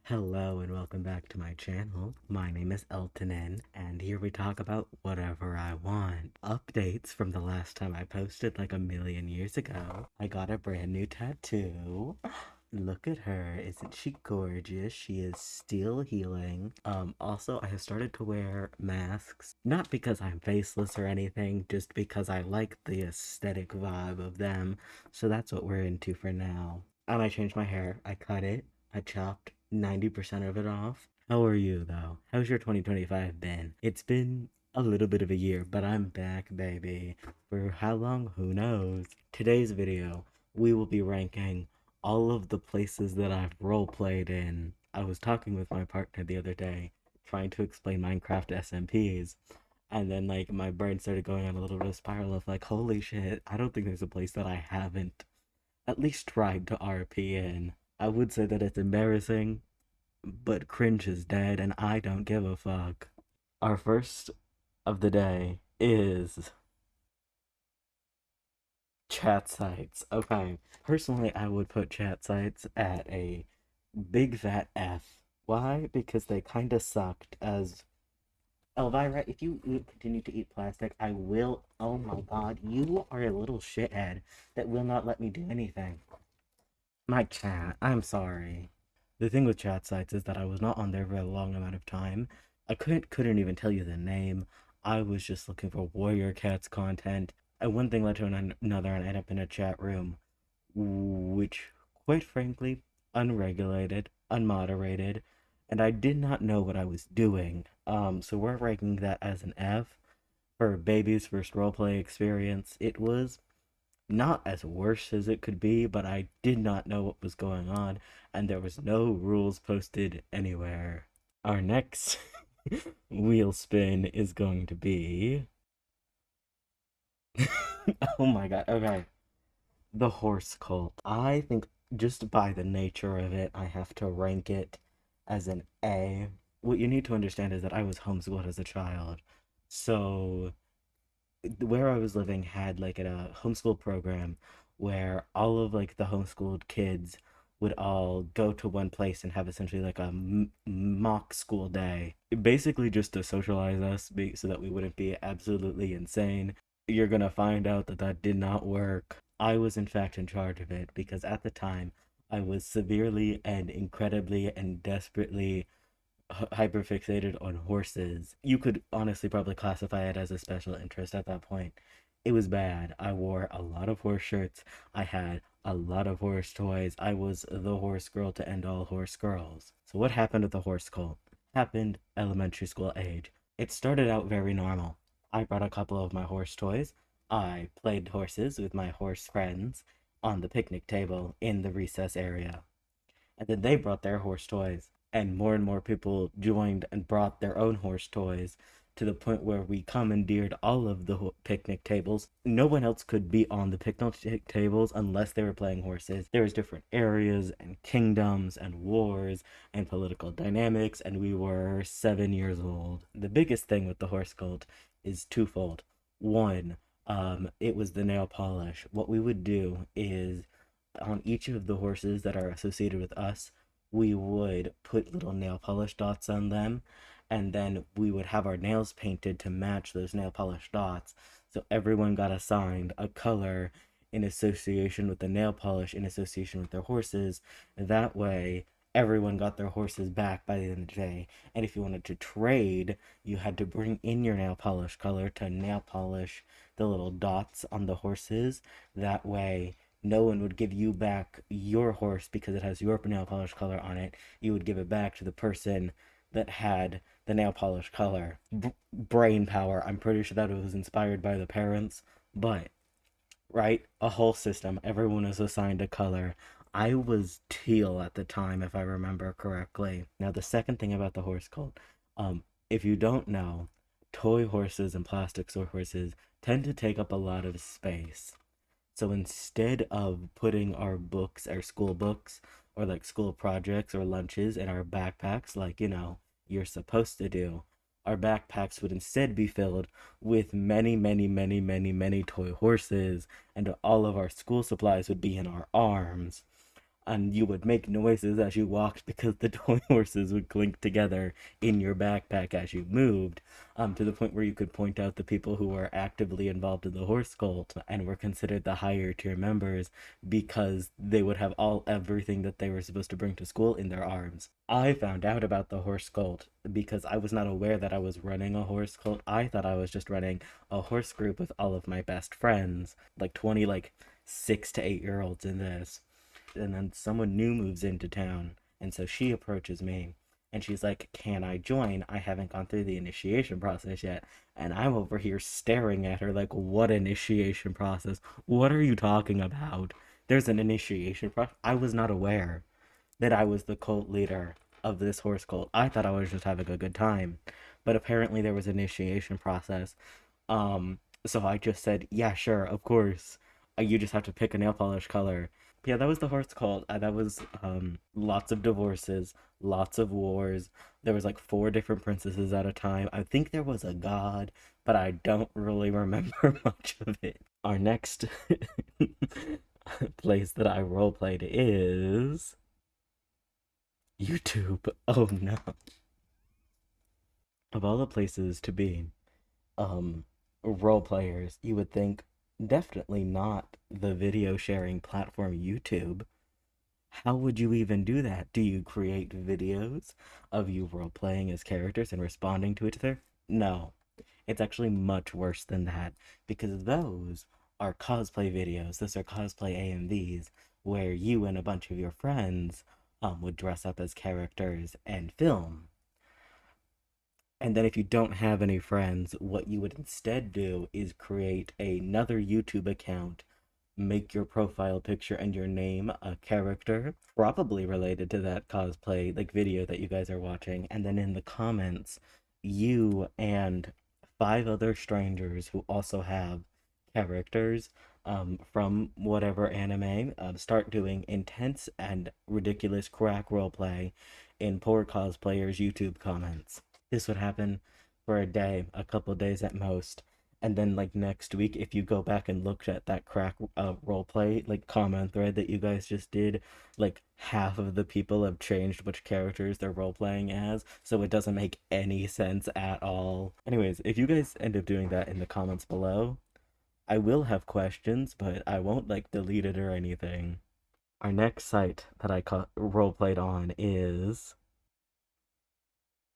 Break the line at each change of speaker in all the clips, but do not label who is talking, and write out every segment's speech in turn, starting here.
Hello and welcome back to my channel. My name is Eltonin, and here we talk about whatever I want. Updates from the last time I posted like a million years ago. I got a brand new tattoo. Look at her. Isn't she gorgeous? She is still healing. Also, I have started to wear masks. Not because I'm faceless or anything, just because I like the aesthetic vibe of them. So that's what we're into for now. And I changed my hair. I cut it. I chopped 90% of it off. How are you, though? How's your 2025 been? It's been a little bit of a year, but I'm back, baby. For how long? Who knows? Today's video, we will be ranking all of the places that I've roleplayed in. I was talking with my partner the other day, trying to explain Minecraft SMPs, and then like my brain started going on a little bit of spiral of like, holy shit, I don't think there's a place that I haven't at least tried to RP in. I would say that it's embarrassing, but cringe is dead, and I don't give a fuck. Our first of the day is chat sites. Okay, personally, I would put chat sites at a big fat F. Why? Because they kind of sucked as. Elvira, if you continue to eat plastic, I will. Oh my god, you are a little shithead that will not let me do anything. My cat, I'm sorry. The thing with chat sites is that I was not on there for a long amount of time. I couldn't even tell you the name. I was just looking for Warrior Cats content. And one thing led to another, and I ended up in a chat room, which, quite frankly, unregulated, unmoderated, and I did not know what I was doing. So we're ranking that as an F for baby's first roleplay experience. It was not as worse as it could be, but I did not know what was going on, and there was no rules posted anywhere. Our next wheel spin is going to be. Oh my god, okay. The horse cult. I think just by the nature of it, I have to rank it as an A. What you need to understand is that I was homeschooled as a child. So where I was living had like a homeschool program where all of like the homeschooled kids would all go to one place and have essentially like a mock school day, basically just to socialize us so that we wouldn't be absolutely insane. You're gonna find out that that did not work. I was in fact in charge of it because at the time I was severely and incredibly and desperately hyperfixated on horses. You could honestly probably classify it as a special interest at that point. It was bad. I wore a lot of horse shirts. I had a lot of horse toys. I was the horse girl to end all horse girls. So what happened with the horse cult? Happened elementary school age. It started out very normal. I brought a couple of my horse toys. I played horses with my horse friends on the picnic table in the recess area. And then they brought their horse toys, and more people joined and brought their own horse toys to the point where we commandeered all of the picnic tables. No one else could be on the picnic tables unless they were playing horses. There was different areas and kingdoms and wars and political dynamics, and we were 7 years old. The biggest thing with the horse cult is twofold. One, it was the nail polish. What we would do is on each of the horses that are associated with us, we would put little nail polish dots on them, and then we would have our nails painted to match those nail polish dots. So everyone got assigned a color in association with the nail polish, in association with their horses. That way, everyone got their horses back by the end of the day. And if you wanted to trade, you had to bring in your nail polish color to nail polish the little dots on the horses. That way, no one would give you back your horse because it has your nail polish color on it. You would give it back to the person that had the nail polish color. Brain power. I'm pretty sure that it was inspired by the parents, but right, a whole system. Everyone is assigned a color. I was teal at the time, if I remember correctly. Now, the second thing about the horse cult, if you don't know, toy horses and plastic horses tend to take up a lot of space. So instead of putting our books, our school books, or like school projects or lunches in our backpacks, like, you're supposed to do, our backpacks would instead be filled with many, many, many, many, many toy horses, and all of our school supplies would be in our arms. and you would make noises as you walked because the toy horses would clink together in your backpack as you moved, to the point where you could point out the people who were actively involved in the horse cult and were considered the higher tier members because they would have everything that they were supposed to bring to school in their arms. I found out about the horse cult because I was not aware that I was running a horse cult. I thought I was just running a horse group with all of my best friends, like 20 like 6 to 8 year olds in this. And then someone new moves into town, and so she approaches me and she's like, "Can I join? I haven't gone through the initiation process yet." And I'm over here staring at her like, "What initiation process? What are you talking about? There's an initiation process." I was not aware that I was the cult leader of this horse cult. I thought I was just having a good time, but apparently there was an initiation process. So I just said, "Yeah, sure, of course. You just have to pick a nail polish color." Yeah, that was the horse cult. That was lots of divorces, lots of wars. There was like four different princesses at a time. I think there was a god, but I don't really remember much of it. Our next place that I roleplayed is YouTube. Oh no. Of all the places to be, um, role players, you would think definitely not the video sharing platform YouTube. How would you even do that? Do you create videos of you role playing as characters and responding to each other? No. It's actually much worse than that because those are cosplay videos. Those are cosplay AMVs where you and a bunch of your friends would dress up as characters and film. And then if you don't have any friends, what you would instead do is create another YouTube account, make your profile picture and your name a character, probably related to that cosplay like video that you guys are watching, and then in the comments, you and five other strangers who also have characters from whatever anime start doing intense and ridiculous crack roleplay in poor cosplayers' YouTube comments. This would happen for a day, a couple of days at most. And then like next week, if you go back and look at that crack role play like comment thread that you guys just did, like half of the people have changed which characters they're role playing as, so it doesn't make any sense at all. Anyways, if you guys end up doing that in the comments below, I will have questions, but I won't like delete it or anything. Our next site that I role played on is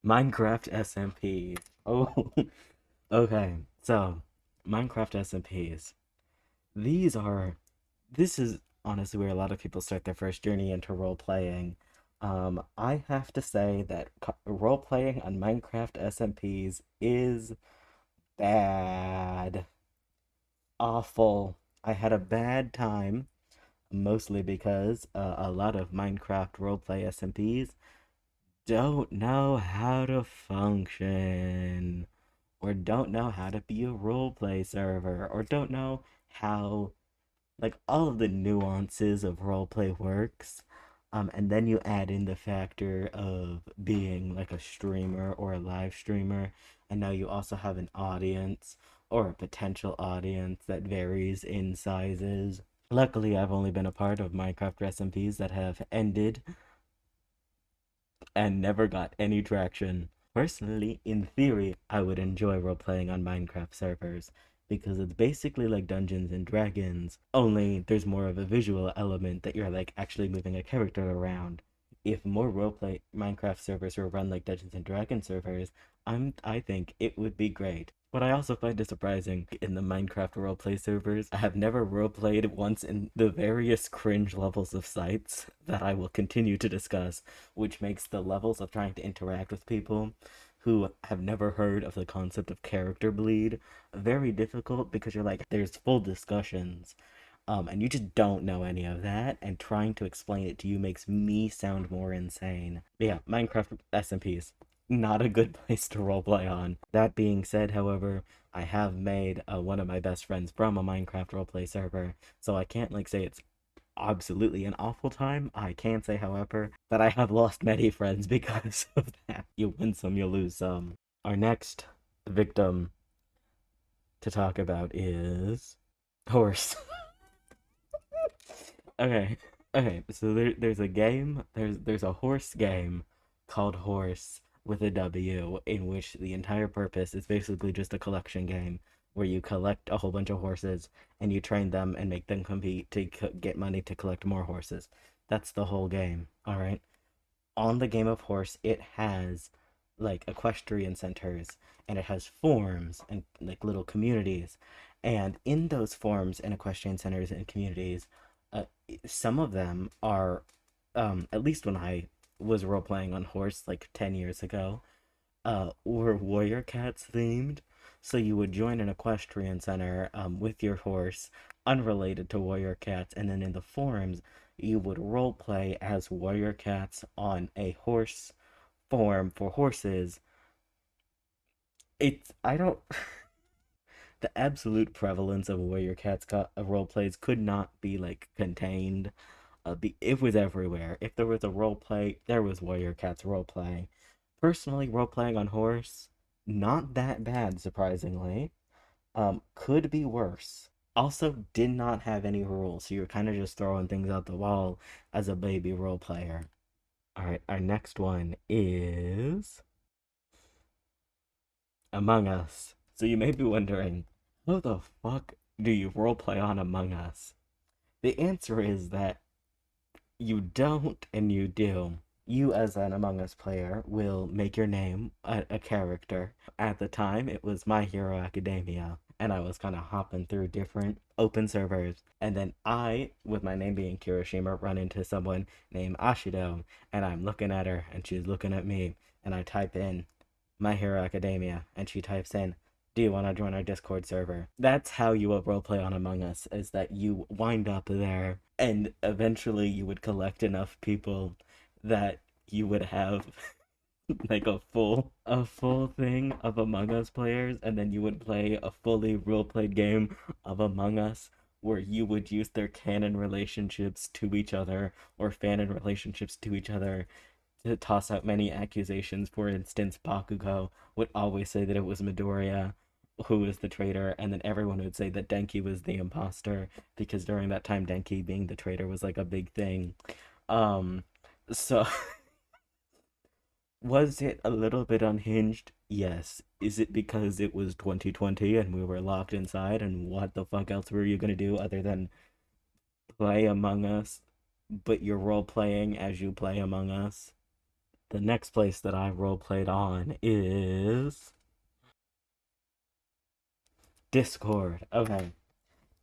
Minecraft SMP. Oh, okay. So, Minecraft SMPs. These are, this is honestly where a lot of people start their first journey into role playing. I have to say that role playing on Minecraft SMPs is bad. Awful. I had a bad time, mostly because a lot of Minecraft roleplay SMPs don't know how to function, or don't know how to be a roleplay server, or don't know how like all of the nuances of roleplay works. And then you add in the factor of being like a streamer or a live streamer, and now you also have an audience or a potential audience that varies in sizes. Luckily, I've only been a part of Minecraft SMPs that have ended and never got any traction. Personally, in theory, I would enjoy role playing on Minecraft servers because it's basically like Dungeons and Dragons, only there's more of a visual element that you're like actually moving a character around. If more roleplay Minecraft servers were run like Dungeons and Dragons servers, I think it would be great. What I also find is surprising in the Minecraft roleplay servers, I have never roleplayed once in the various cringe levels of sites that I will continue to discuss, which makes the levels of trying to interact with people who have never heard of the concept of character bleed very difficult because you're like, there's full discussions. And you just don't know any of that, and trying to explain it to you makes me sound more insane. But yeah, Minecraft SMPs, not a good place to roleplay on. That being said, however, I have made one of my best friends from a Minecraft roleplay server, so I can't like say it's absolutely an awful time. I can say, however, that I have lost many friends because of that. You win some, you lose some. Our next victim to talk about is horse. Okay. Okay, so there's a game, there's a horse game called Horse with a W, in which the entire purpose is basically just a collection game where you collect a whole bunch of horses and you train them and make them compete to get money to collect more horses. That's the whole game. All right. On the game of horse, it has like equestrian centers and it has forums and like little communities. And in those forums and equestrian centers and communities, uh, some of them are, at least when I was role playing on horse like 10 years ago, were warrior cats themed. So you would join an equestrian center with your horse, unrelated to warrior cats, and then in the forums, you would role play as warrior cats on a horse form for horses. It's I don't the absolute prevalence of warrior cats role plays could not be like contained. It was everywhere. If there was a role play, there was warrior cats role play. Personally, role playing on horse, not that bad, surprisingly. Could be worse. Also, did not have any rules, so you're kind of just throwing things out the wall as a baby role player. All right, our next one is Among Us. So you may be wondering, how the fuck do you role play on Among Us? The answer is that you don't and you do. You, as an Among Us player, will make your name a character. At the time, it was My Hero Academia, and I was kind of hopping through different open servers. And then I, with my name being Kirishima, run into someone named Ashido, and I'm looking at her, and she's looking at me, and I type in My Hero Academia, and she types in, "Do you want to join our Discord server?" That's how you will roleplay on Among Us, is that you wind up there, and eventually you would collect enough people that you would have like a full thing of Among Us players, and then you would play a fully role-played game of Among Us where you would use their canon relationships to each other or fanon relationships to each other to toss out many accusations. For instance, Bakugo would always say that it was Midoriya who was the traitor, and then everyone would say that Denki was the imposter because during that time, Denki being the traitor was like a big thing. Um, so was it a little bit unhinged? Yes. Is it because it was 2020 and we were locked inside, and what the fuck else were you gonna do other than play Among Us? But you're role playing as you play Among Us. The next place that I role played on is Discord. Okay.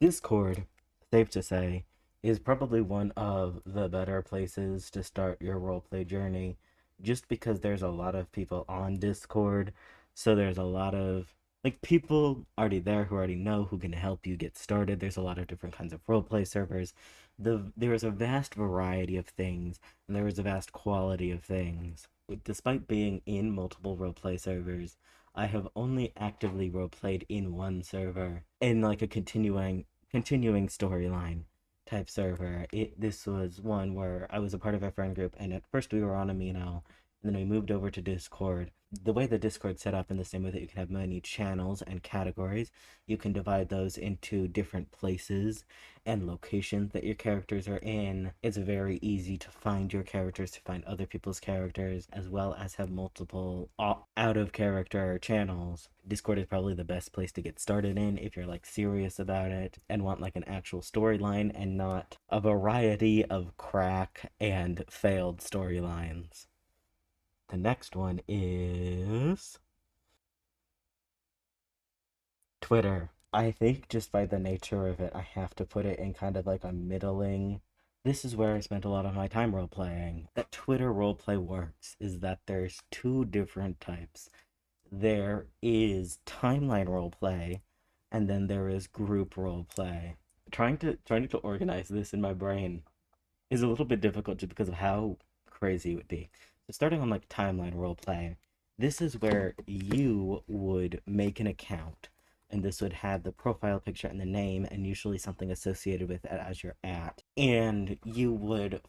Discord, safe to say, is probably one of the better places to start your roleplay journey just because there's a lot of people on Discord. So there's a lot of like people already there who already know who can help you get started. There's a lot of different kinds of roleplay servers. There is a vast variety of things, and there is a vast quality of things. Despite being in multiple roleplay servers, I have only actively roleplayed in one server in like a continuing storyline type server. This was one where I was a part of a friend group, and at first we were on Amino, and then we moved over to Discord. The way the Discord's set up, in the same way that you can have many channels and categories, you can divide those into different places and locations that your characters are in. It's very easy to find your characters, to find other people's characters, as well as have multiple out of character channels. Discord is probably the best place to get started in if you're like serious about it and want like an actual storyline and not a variety of crack and failed storylines. The next one is Twitter. I think just by the nature of it, I have to put it in kind of like a middling. This is where I spent a lot of my time role playing. That Twitter roleplay works is that there's two different types. There is timeline roleplay, and then there is group roleplay. Trying to organize this in my brain is a little bit difficult just because of how crazy it would be. So starting on like timeline roleplay, this is where you would make an account, and this would have the profile picture and the name and usually something associated with it as your at. And you would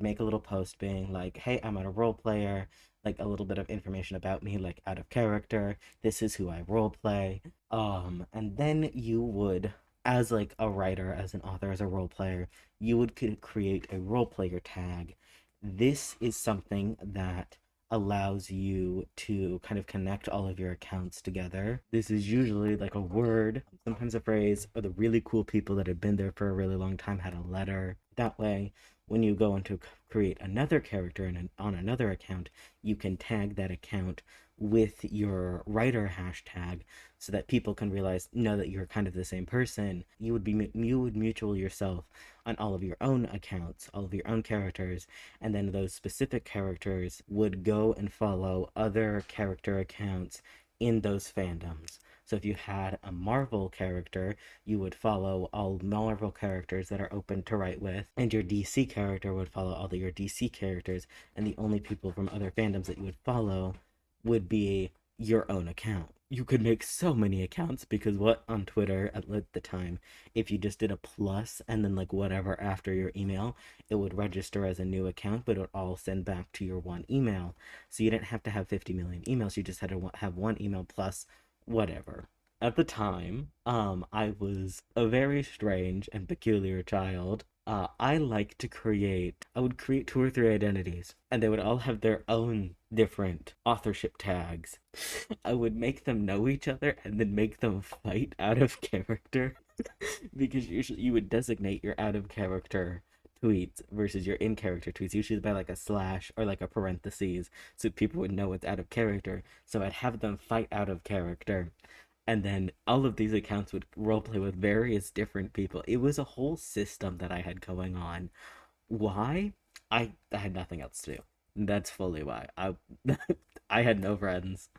make a little post being like, "Hey, I'm a role player." Like a little bit of information about me, like out of character. This is who I role play. And then you would as like a writer, as an author, as a role player, you would create a role player tag. This is something that allows you to kind of connect all of your accounts together. This is usually like a word, sometimes a phrase, or the really cool people that have been there for a really long time had a letter. That way, when you go into create another character on another account, you can tag that account with your writer hashtag so that people can know that you're kind of the same person. You would mutual yourself on all of your own accounts, all of your own characters, and then those specific characters would go and follow other character accounts in those fandoms. So if you had a Marvel character, you would follow all Marvel characters that are open to write with, and your DC character would follow all of your DC characters, and the only people from other fandoms that you would follow would be your own account. You could make so many accounts because what on Twitter at the time, if you just did a plus and then like whatever after your email, it would register as a new account, but it would all send back to your one email. So you didn't have to have 50 million emails. You just had to have one email plus whatever. At the time, I was a very strange and peculiar child. I would create two or three identities, and they would all have their own different authorship tags. I would make them know each other and then make them fight out of character because usually you would designate your out of character tweets versus your in character tweets, usually by like a slash or like a parentheses, so people would know it's out of character. So I'd have them fight out of character, and then all of these accounts would roleplay with various different people. It was a whole system that I had going on. Why? I had nothing else to do. That's fully why. I had no friends.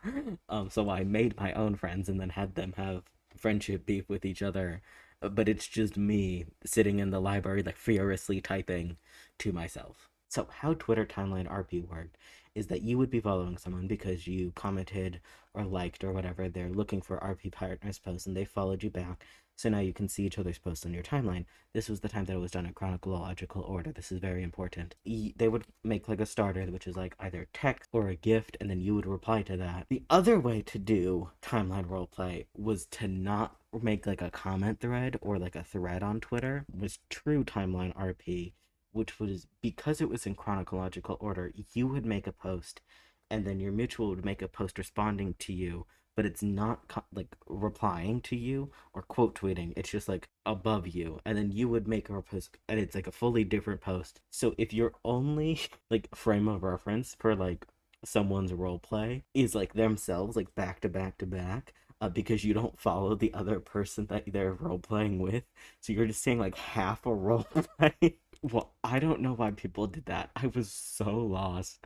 So I made my own friends and then had them have friendship beef with each other. But it's just me sitting in the library like furiously typing to myself. So how Twitter timeline RP worked is that you would be following someone because you commented or liked or whatever, they're looking for RP partners posts and they followed you back. So now you can see each other's posts on your timeline. This was the time that it was done in chronological order. This is very important. They would make like a starter, which is like either text or a gift, and then you would reply to that. The other way to do timeline roleplay was to not make like a comment thread or like a thread on Twitter, was true timeline RP, which was because it was in chronological order, you would make a post and then your mutual would make a post responding to you, but it's not like replying to you or quote tweeting. It's just like above you, and then you would make a post, and it's like a fully different post. So if your only like frame of reference for like someone's role play is like themselves, like back to back to back, because you don't follow the other person that they're role playing with, so you're just saying like half a role play. Well, I don't know why people did that. I was so lost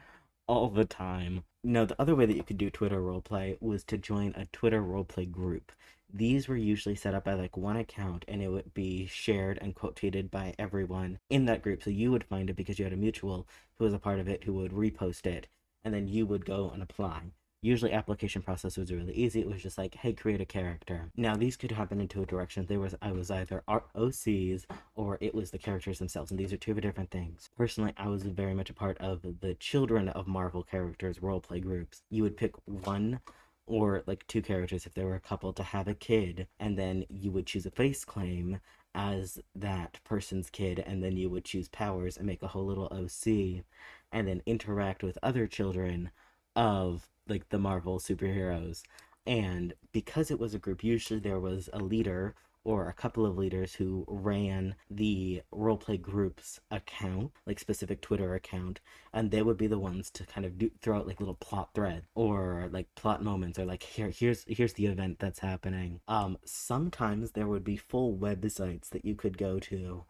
all the time. No, the other way that you could do Twitter roleplay was to join a Twitter roleplay group. These were usually set up by like one account and it would be shared and quote tweeted by everyone in that group. So you would find it because you had a mutual who was a part of it who would repost it, and then you would go and apply. Usually application process was really easy. It was just like, hey, create a character. Now these could happen in two directions. I was either OCs or it was the characters themselves, and these are two different things. Personally, I was very much a part of the Children of Marvel characters roleplay groups. You would pick one or like two characters if there were a couple to have a kid, and then you would choose a face claim as that person's kid, and then you would choose powers and make a whole little OC, and then interact with other children of like the Marvel superheroes. And because it was a group, usually there was a leader or a couple of leaders who ran the roleplay group's account, like specific Twitter account, and they would be the ones to kind of throw out like little plot thread or like plot moments or like here's the event that's happening. Sometimes there would be full websites that you could go to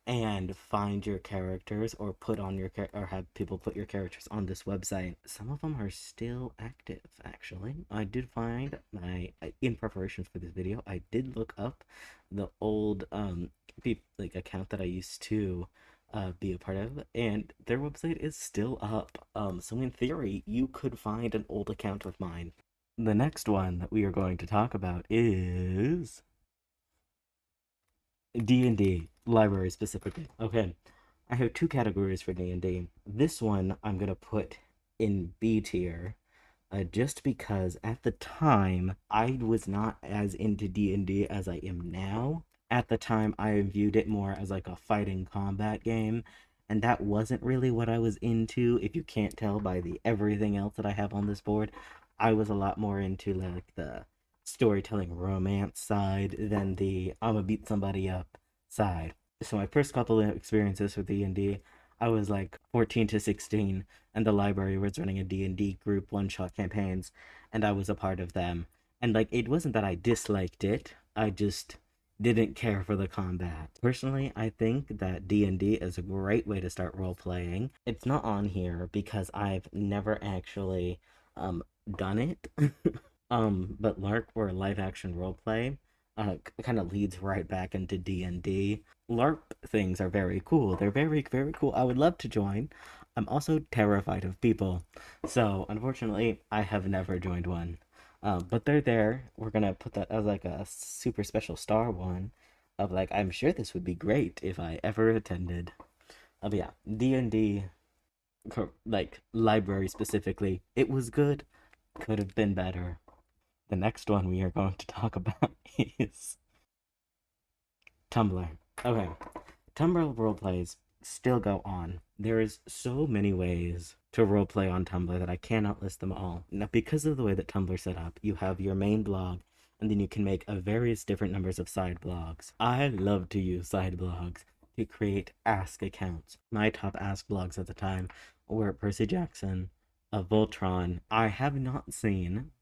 and find your characters or put on your or have people put your characters on this website. Some of them are still active, actually. I did find in preparation for this video, I did look up the old like account that I used to be a part of, and their website is still up. So in theory, you could find an old account of mine. The next one that we are going to talk about is D&D library specifically. Okay, I have two categories for D&D. This one I'm gonna put in B tier, just because at the time I was not as into D&D as I am now. At the time, I viewed it more as like a fighting combat game, and that wasn't really what I was into. If you can't tell by the everything else that I have on this board, I was a lot more into like the storytelling romance side than the I'ma beat somebody up side. So my first couple of experiences with D&D, I was like 14 to 16, and the library was running a D&D group one-shot campaigns, and I was a part of them. And like it wasn't that I disliked it, I just didn't care for the combat. Personally, I think that D&D is a great way to start role playing. It's not on here because I've never actually done it. But LARP or live action role play kind of leads right back into D&D. LARP things are very cool. They're very very cool. I would love to join. I'm also terrified of people. So, unfortunately, I have never joined one. But they're there. We're gonna put that as like a super special star one of like I'm sure this would be great if I ever attended. But yeah, D&D like library specifically, it was good. Could have been better. The next one we are going to talk about is Tumblr. Okay, Tumblr roleplays still go on. There is so many ways to roleplay on Tumblr that I cannot list them all. Now, because of the way that Tumblr's set up, you have your main blog, and then you can make a various different numbers of side blogs. I love to use side blogs to create Ask accounts. My top Ask blogs at the time were Percy Jackson, Voltron. I have not seen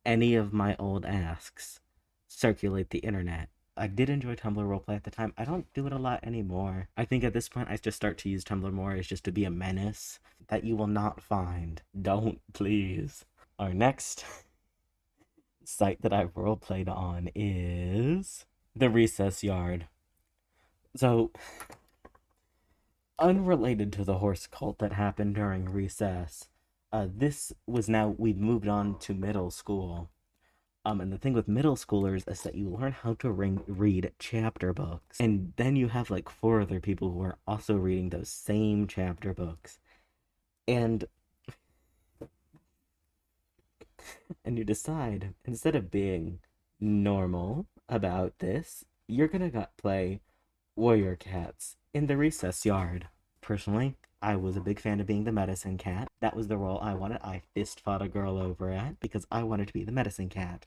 any of my old asks circulate the internet. I did enjoy Tumblr roleplay at the time. I don't do it a lot anymore. I think at this point I just start to use Tumblr more as just to be a menace that you will not find. Don't, please. Our next site that I've roleplayed on is the Recess Yard. So, unrelated to the horse cult that happened during recess, this was now, we've moved on to middle school. And the thing with middle schoolers is that you learn how to read chapter books. And then you have like four other people who are also reading those same chapter books. And you decide, instead of being normal about this, you're gonna play Warrior Cats in the recess yard. Personally, I was a big fan of being the medicine cat. That was the role I wanted. I fist fought a girl over at because I wanted to be the medicine cat.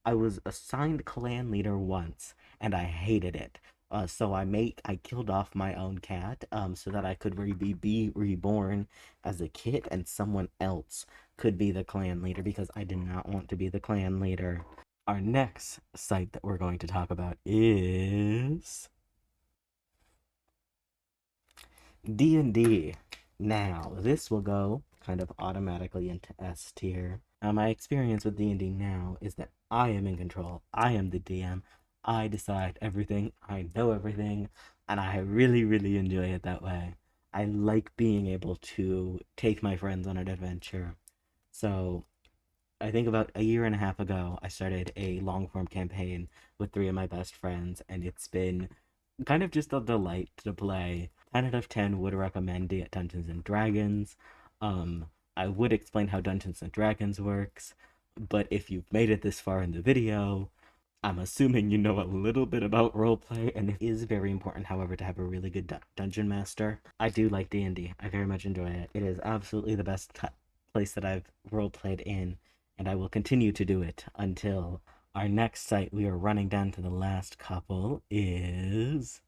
I was assigned clan leader once, and I hated it. So I killed off my own cat, so that I could be reborn as a kit, and someone else could be the clan leader because I did not want to be the clan leader. Our next site that we're going to talk about is D&D. Now, this will go kind of automatically into S tier. Now, my experience with D&D now is that I am in control. I am the DM. I decide everything. I know everything. And I really, really enjoy it that way. I like being able to take my friends on an adventure. So, I think about a year and a half ago, I started a long form campaign with three of my best friends, and it's been kind of just a delight to play. 10 out of 10 would recommend Dungeons and Dragons. I would explain how Dungeons and Dragons works, but if you've made it this far in the video, I'm assuming you know a little bit about roleplay, and it is very important, however, to have a really good dungeon master. I do like D&D. I very much enjoy it. It is absolutely the best place that I've roleplayed in, and I will continue to do it until our next site we are running down to the last couple is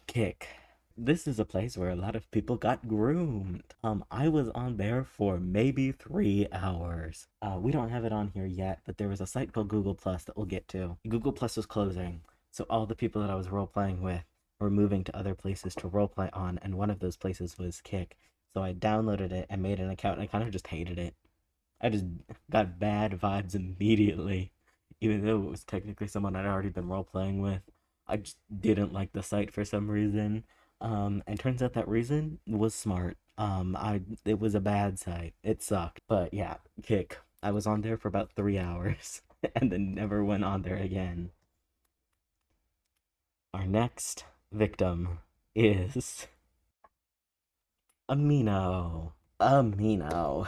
Kick. This is a place where a lot of people got groomed. I was on there for maybe 3 hours. We don't have it on here yet, but there was a site called Google Plus that we'll get to. Google Plus was closing, so all the people that I was role playing with were moving to other places to roleplay on, and one of those places was Kick. So I downloaded it and made an account, and I kind of just hated it. I just got bad vibes immediately, even though it was technically someone I'd already been role playing with. I just didn't like the site for some reason. And turns out that reason was smart. It was a bad site. It sucked. But yeah, Kick. I was on there for about 3 hours and then never went on there again. Our next victim is Amino. Amino.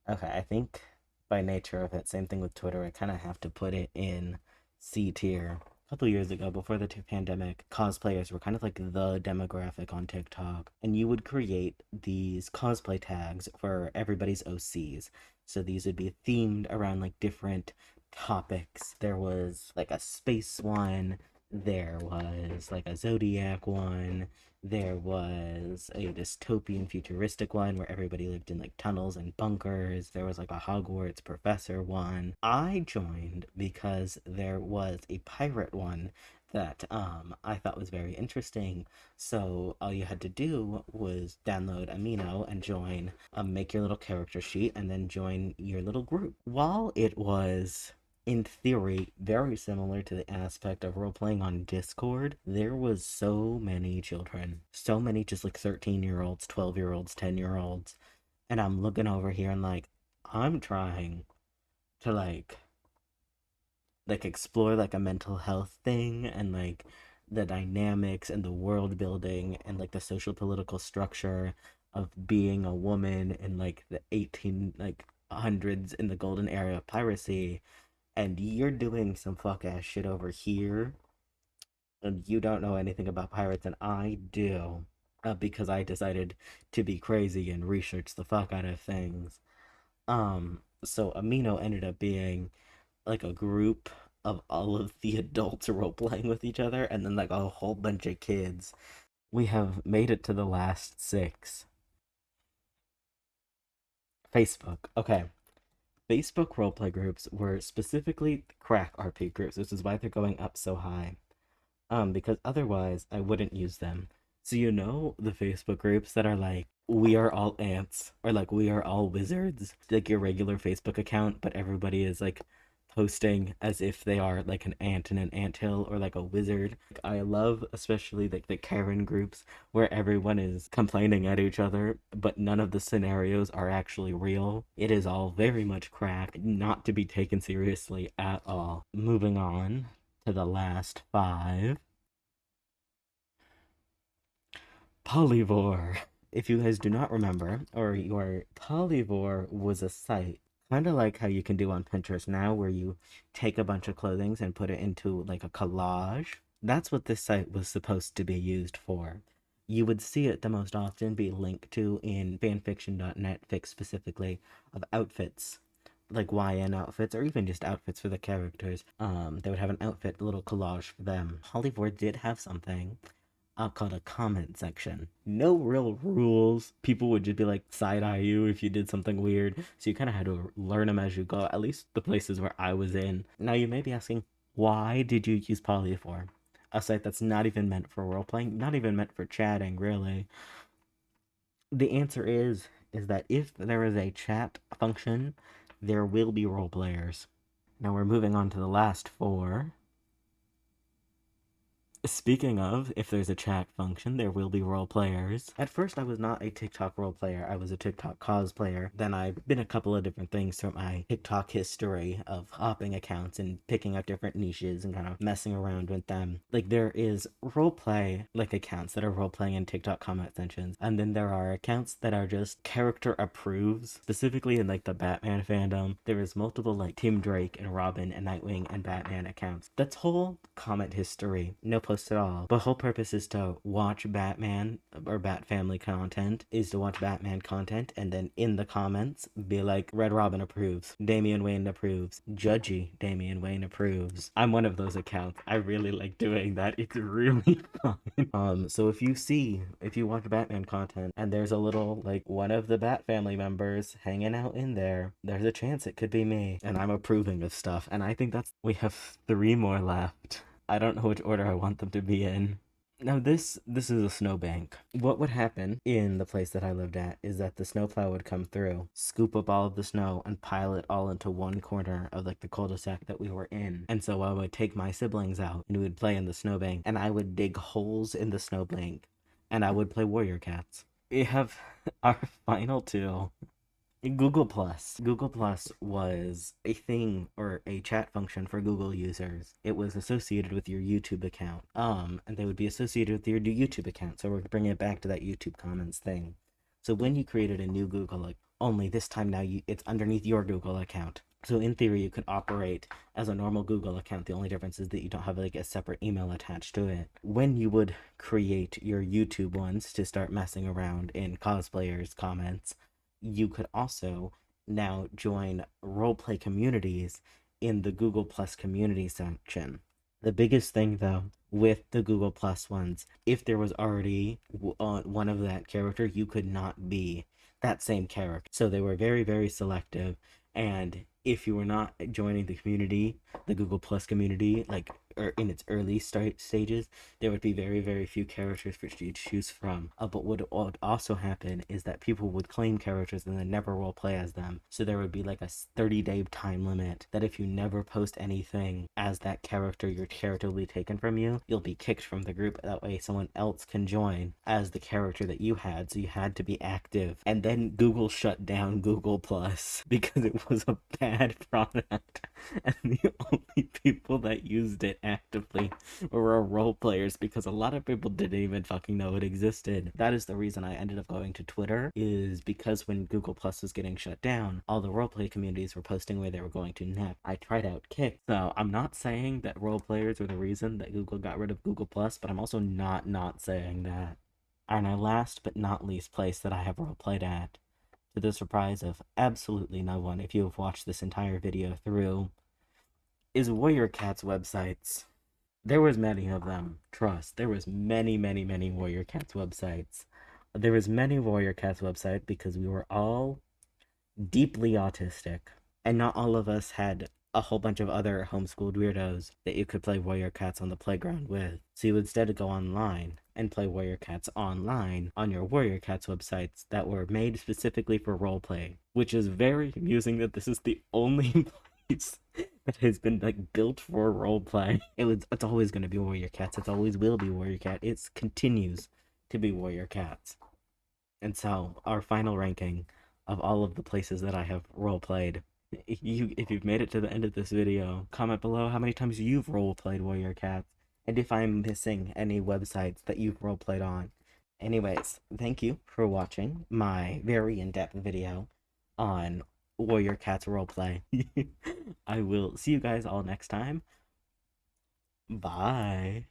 Okay, I think by nature of it. Same thing with Twitter. I kind of have to put it in C tier. A couple years ago, before the pandemic, cosplayers were kind of like the demographic on TikTok, and you would create these cosplay tags for everybody's OCs. So these would be themed around like different topics. There was like a space one, there was like a zodiac one, there was a dystopian futuristic one where everybody lived in like tunnels and bunkers. There was like a Hogwarts professor one. I joined because there was a pirate one that I thought was very interesting. So all you had to do was download Amino and join, make your little character sheet, and then join your little group. While it was in theory very similar to the aspect of role playing on Discord, there was so many children, so many just like 13-year-olds, 12-year-olds, 10-year-olds, and I'm looking over here and like I'm trying to explore like a mental health thing and like the dynamics and the world building and like the social political structure of being a woman in like the 18 like hundreds in the golden era of piracy, and you're doing some fuck ass shit over here, and you don't know anything about pirates, and I do, because I decided to be crazy and research the fuck out of things. So Amino ended up being like a group of all of the adults role playing with each other, and then like a whole bunch of kids. We have made it to the last six. Facebook. Okay. Facebook roleplay groups were specifically crack RP groups, which is why they're going up so high. Because otherwise I wouldn't use them. So you know the Facebook groups that are like we are all ants or like we are all wizards, like your regular Facebook account, but everybody is like posting as if they are like an ant in an anthill or like a wizard. Like, I love especially like the Karen groups where everyone is complaining at each other, but none of the scenarios are actually real. It is all very much crack, not to be taken seriously at all. Moving on to the last five. Polyvore. If you guys do not remember, or your Polyvore was a site kind of like how you can do on Pinterest now, where you take a bunch of clothing and put it into like a collage. That's what this site was supposed to be used for. You would see it the most often be linked to in fanfiction.net, fic specifically, of outfits, like YN outfits, or even just outfits for the characters. They would have an outfit little collage for them. Hollywood did have something called a comment section. No real rules. People would just be like side eye you if you did something weird. So you kind of had to learn them as you go, at least the places where I was in. Now you may be asking, why did you use Poly for? A site that's not even meant for role playing, not even meant for chatting, really. The answer is that if there is a chat function, there will be role players. Now we're moving on to the last four. Speaking of, if there's a chat function, there will be role players. At first, I was not a TikTok role player. I was a TikTok cosplayer. Then I've been a couple of different things throughout my TikTok history of hopping accounts and picking up different niches and kind of messing around with them. Like there is role play like accounts that are role playing in TikTok comment sections, and then there are accounts that are just character approves. Specifically in like the Batman fandom, there is multiple like Tim Drake and Robin and Nightwing and Batman accounts. That's whole comment history. No post at all. The whole purpose is to watch Batman or Bat Family content, is to watch Batman content, and then in the comments be like, Red Robin approves, Damian Wayne approves, Judgy Damian Wayne approves. I'm one of those accounts. I really like doing that. It's really fun. So if you watch Batman content and there's a little like one of the Bat Family members hanging out in there, there's a chance it could be me, and I'm approving of stuff. And I think we have three more left. I don't know which order I want them to be in. Now this is a snowbank. What would happen in the place that I lived at is that the snowplow would come through, scoop up all of the snow, and pile it all into one corner of like the cul-de-sac that we were in. And so I would take my siblings out and we would play in the snowbank, and I would dig holes in the snowbank, and I would play Warrior Cats. We have our final two. Google Plus. Google Plus was a thing or a chat function for Google users. It was associated with your YouTube account. And they would be associated with your YouTube account. So we're bringing it back to that YouTube comments thing. So when you created a new Google only this time now it's underneath your Google account. So in theory, you could operate as a normal Google account. The only difference is that you don't have like a separate email attached to it. When you would create your YouTube ones to start messing around in cosplayers' comments, you could also now join roleplay communities in the Google Plus community section. The biggest thing though with the Google Plus ones, if there was already one of that character, you could not be that same character. So they were very, very selective. And if you were not joining the community, the Google Plus community, like in its early stages, there would be very, very few characters for you to choose from. But what would also happen is that people would claim characters and then never role play as them. So there would be like a 30-day time limit that if you never post anything as that character, your character will be taken from you. You'll be kicked from the group. That way someone else can join as the character that you had. So you had to be active. And then Google shut down Google Plus because it was a bad product. And the only people that used it actively were role players because a lot of people didn't even fucking know it existed. That is the reason I ended up going to Twitter, is because when Google Plus was getting shut down, all the roleplay communities were posting where they were going to next. I tried out Kick, so I'm not saying that role players were the reason that Google got rid of Google Plus, but I'm also not saying that. And our last but not least place that I have roleplayed at, to the surprise of absolutely no one if you have watched this entire video through, is Warrior Cat's websites. There was many of them. Trust. There was many Warrior Cats websites. There was many Warrior Cats website because we were all deeply autistic, and not all of us had a whole bunch of other homeschooled weirdos that you could play Warrior Cats on the playground with. So you instead go online and play Warrior Cats online on your Warrior Cats websites that were made specifically for roleplay, which is very amusing that this is the only place that has been like built for roleplay. It's always going to be Warrior Cats. It always will be Warrior Cat. It continues to be Warrior Cats. And so our final ranking of all of the places that I have roleplayed. If you've made it to the end of this video, comment below how many times you've roleplayed Warrior Cats, and if I'm missing any websites that you've roleplayed on. Anyways, thank you for watching my very in-depth video on Warrior Cats roleplay. I will see you guys all next time. Bye.